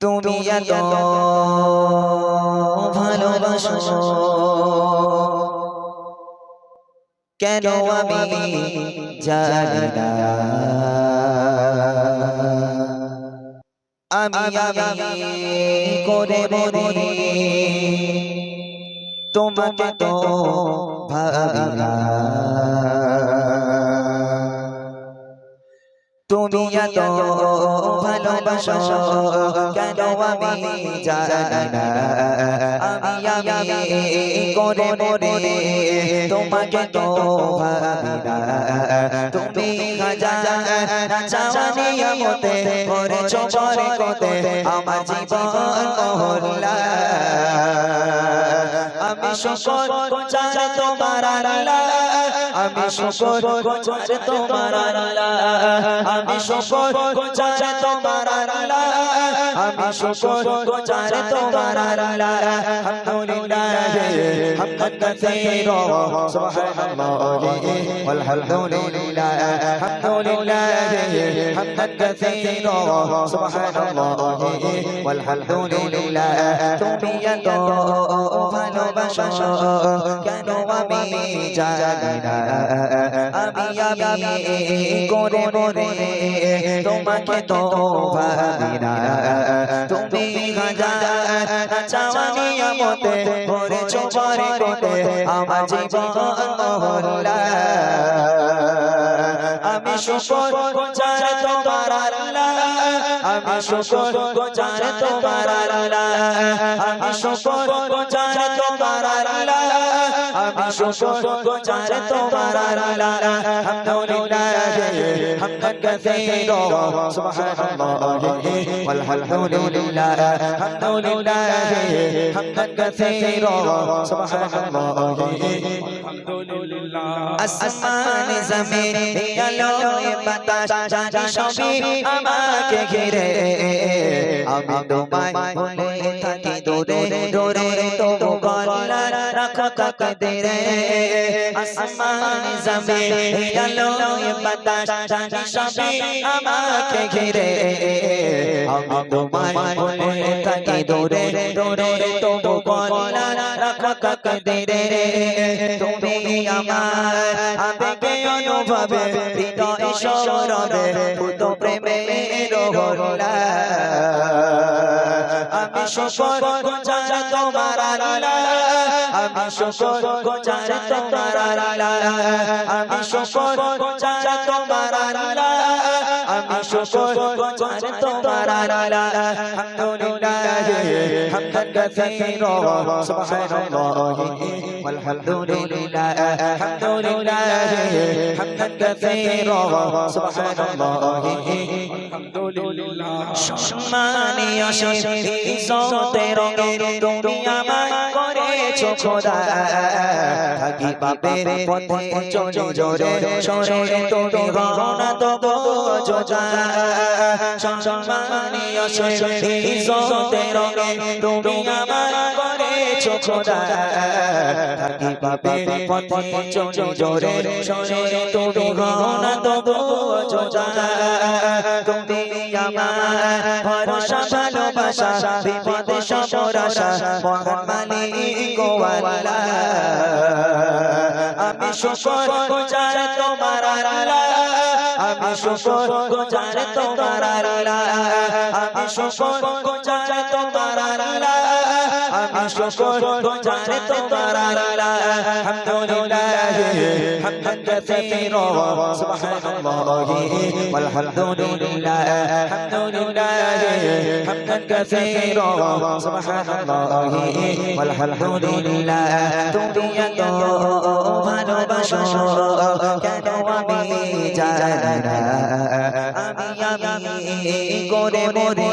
তুমি এত ভালোবাসো কেন আমি জানি না। আমি করে মরি তোমাকে তো ভাবি না। তুমি এত ভালোবাসো কেন আমি জানি না। আমি করে মরি তোমাকে তো ভাবি না। তুমি হাজার চাওয়ানি আমতে করেছো বরকতে আমার জীবন মহল্লা। আমি শুকর গুজার তোমার আল্লাহ, আমি শুকর গুজার তোমার আল্লাহ, আমি শুকর গুজার তোমার আল্লাহ, আমি শুকর গুজার তোমার আল্লাহ। আলহামদুলিল্লাহ হামদান কাসীরা সুবহানাল্লাহি ওয়াল হামদুলিল্লাহ, আলহামদুলিল্লাহ হামদান কাসীরা সুবহানাল্লাহি ওয়াল হামদুলিল্লাহ। তুমি এত ভালোবাসো কেন আমি জানি না। আমি করে মরে তোমাকে তো ভাবি না। তুমি হাজার চাওয়ানি আমতে করেছো বরকতে আমার জীবন মহল্লা। আমি শুকর গুজার তোমার আল্লাহ, আমি শুকর গুজার তোমার আল্লাহ, আমি শুকর গুজার তোমার আল্লাহ, আমি শুকর গুজার তোমার আল্লাহ। আলহামদুলিল্লাহ হামদান কাসীরা সুবহানাল্লাহি ওয়াল হামদুলিল্লাহ, আলহামদুলিল্লাহ হামদান কাসীরা সুবহানাল্লাহি আলহামদুলিল্লাহ। আসমান জমিন আলো বাতাস জানি সবই আমাকে ঘিরে, আমি তোমায় বলে থাকি দূরে দূরে তবু গলা রাখো তাকদীরে। আসমান জমিন আলো বাতাস জানি সবই আমাকে ঘিরে, আমি তোমায় বলে থাকি দূরে দূরে তবু গলা রাখো তাকদীরে। তুমি আমার আবেগে অনুভবে হৃদয় সৌরভে ভূত প্রেমের হল্লা। আমি শুকর গুজার তোমার আল্লাহ, আমি শুকর গুজার তোমার আল্লাহ, আমি শুকর গুজার তোমার আল্লাহ, আমি শুকর গুজার তোমার আল্লাহ। আলহামদুলিল্লাহ হামদান কাসীরা সুবহানাল্লাহি ওয়াল হামদুলিল্লাহ, আলহামদুলিল্লাহ হামদান কাসীরা সুবহানাল্লাহি আলহামদুলিল্লাহ। সম্মানীয় ইজ্জতের রঙে তুমি আমায় করেছো খোদা, থাকি পাপের পথে চলে জোরে সরে তুমি গণনা তো বোঝা। সম্মানীয় ইজ্জতের রঙে তুমি আমায় করেছো খোদা, থাকি পাপের পথে চলে জোরে সরে তুমি গণনা তো বোঝা। তুমি আমার ভরসা ভালোবাসা বিপদে সবর আশা মহান মালিক ও আল্লাহ। আমি শুকর গুজার তোমার আল্লাহ, আমি শুকর গুজার তোমার আল্লাহ, আমি শুকর গুজার তোমার আল্লাহ, আমি শুকর গুজার তোমার আল্লাহ। আলহামদুলিল্লাহ হামদান কাসীরা সুবহানাল্লাহি ওয়াল হামদুলিল্লাহ, আলহামদুলিল্লাহ হামদান কাসীরা সুবহানাল্লাহি ওয়াল হামদুলিল্লাহ। তুমি এত ভালোবাসো কেন আমি জানি না। আমি করে মরি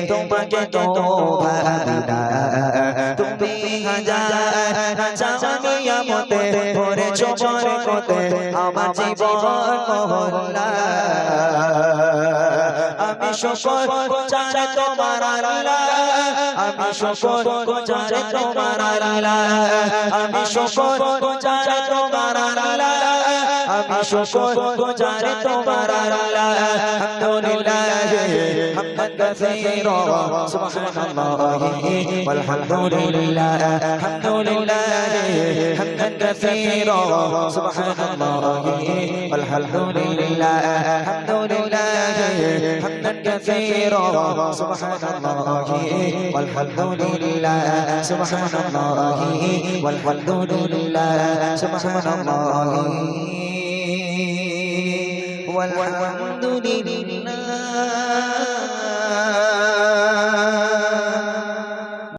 তোমাকে তো ভাবি না। তুমি হাজার চাওয়ানি আমতে করেছো বরকতে আমার জীবন মহল্লা। আমি আমি শুকর গুজার তোমার আল্লাহ আমি শুকর গুজার তোমার আল্লাহ আমি শুকর গুজার তোমার আল্লাহ আমি শুকর গুজার তোমার আল্লাহ আলহামদুলিল্লাহ হামদান কাসীরা সুবহানাল্লাহি ওয়ালহামদুলিল্লাহ আলহামদুলিল্লাহ হামদান কাসীরা সুবহানাল্লাহি ওয়ালহামদুলিল্লাহ আলহামদুলিল্লাহ হামদান কাসীরা সুবহানাল্লাহি ওয়ালহামদুলিল্লাহ সুবহানাল্লাহি ওয়ালহামদুলিল্লাহ সুবহানাল্লাহি والحمد لله